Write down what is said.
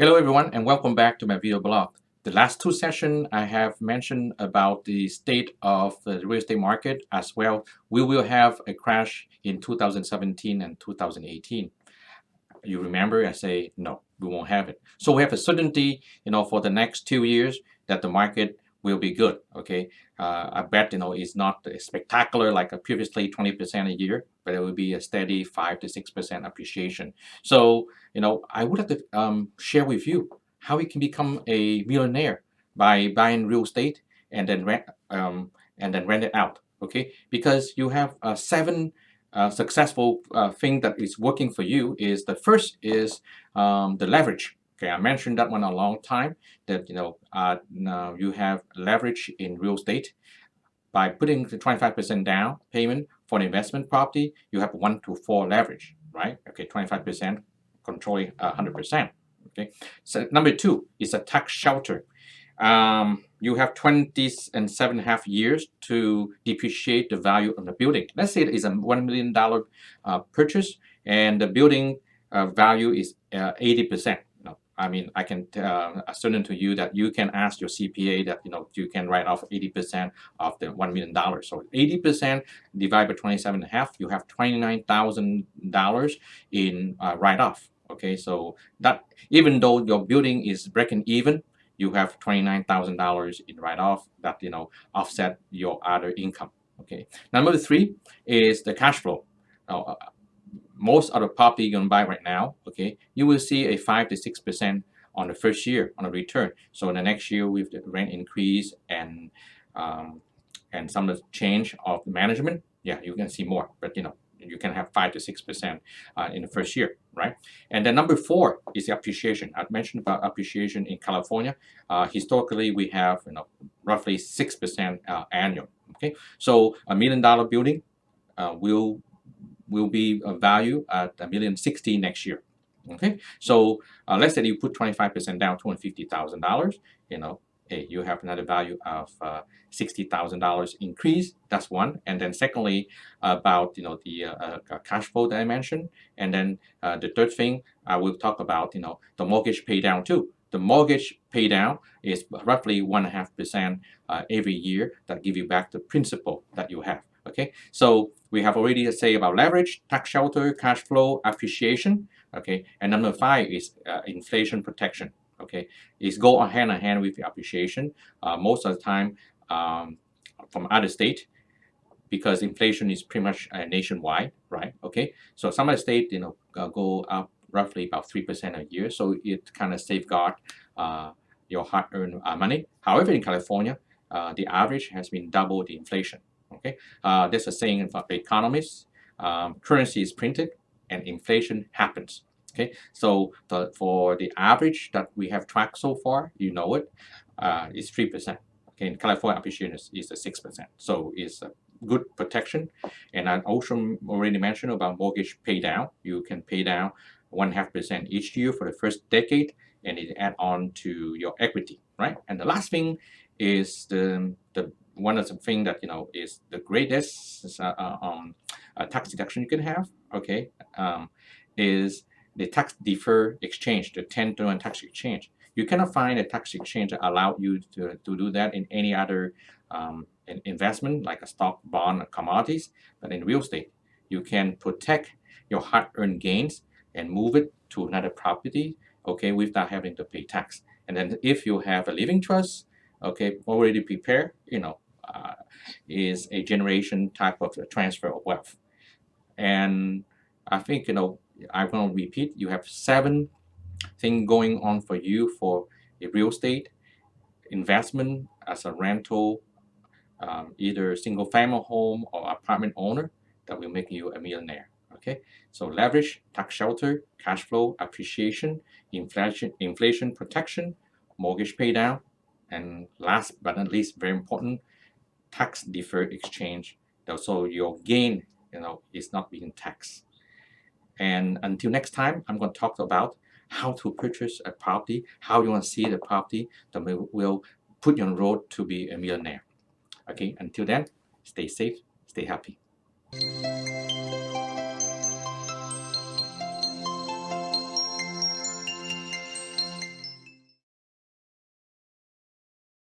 Hello everyone and welcome back to my video blog. The last two sessions I have mentioned about the state of the real estate market as well. We will have a crash in 2017 and 2018. You remember I say no, we won't have it. So we have a certainty, for the next 2 years that the market will be good. Okay, I bet it's not spectacular like a previously 20% a year, but it will be a steady 5 to 6% appreciation. So I would like to share with you how you can become a millionaire by buying real estate and then rent it out. Okay, because you have seven successful thing that is working for you. Is the first is the leverage. Okay, I mentioned that one a long time, that now you have leverage in real estate. By putting the 25% down payment for an investment property, you have 1 to 4 leverage, right? Okay, 25% controlling 100%. Okay, so number two is a tax shelter. You have 27.5 years to depreciate the value of the building. Let's say it is a $1 million purchase and the building value is 80%. I mean, I can ascertain to you that you can ask your CPA that you can write off 80% of the $1 million. So 80% divided by 27.5, you have $29,000 in write-off. Okay, so that even though your building is breaking even, you have $29,000 in write-off that offset your other income. Okay, number three is the cash flow. Now, most of the property you're gonna buy right now, okay, you will see a 5 to 6% on the first year on a return. So in the next year with the rent increase and some of the change of management, yeah, you can see more. But you can have 5 to 6% in the first year, right? And then number four is the appreciation. I've mentioned about appreciation in California. Historically, we have roughly 6% annual. Okay, so $1 million building will be a value at $1,060,000 next year. Okay, so let's say you put 25% down, $250,000. Hey, you have another value of $60,000 increase. That's one. And then secondly, about the cash flow that I mentioned. And then the third thing I will talk about the mortgage pay down too. The mortgage pay down is roughly 1.5% every year that give you back the principal that you have. Okay, so we have already say about leverage, tax shelter, cash flow, appreciation. Okay, and number five is inflation protection. Okay, it's go on hand in hand with the appreciation. Most of the time from other state, because inflation is pretty much nationwide, right? Okay, so some of the state go up roughly about 3% a year, so it kind of safeguard your hard-earned money. However, in California, the average has been double the inflation. Okay, there's a saying about the economists: currency is printed and inflation happens. Okay, so for the average that we have tracked so far, it is 3%. Okay, in California, appreciation is a 6%. So it's a good protection. And I also already mentioned about mortgage pay down. You can pay down 1.5% each year for the first decade, and it add on to your equity, right? And the last thing is the one of the things that is the greatest tax deduction you can have. Okay, is the tax deferred exchange, the 1031 tax exchange. You cannot find a tax exchange that allow you to do that in any other investment like a stock, bond, or commodities. But in real estate, you can protect your hard-earned gains and move it to another property, okay, without having to pay tax. And then if you have a living trust, okay, already prepared, is a generation type of transfer of wealth. And I think I'm going to repeat, you have 7 things going on for you for a real estate investment as a rental, either single family home or apartment owner, that will make you a millionaire. Okay, so leverage, tax shelter, cash flow, appreciation, inflation protection, mortgage pay down, and last but not least, very important, tax deferred exchange. So your gain is not being taxed. And until next time, I'm going to talk about how to purchase a property, how you want to see the property that will put you on the road to be a millionaire. Okay, until then, stay safe, stay happy.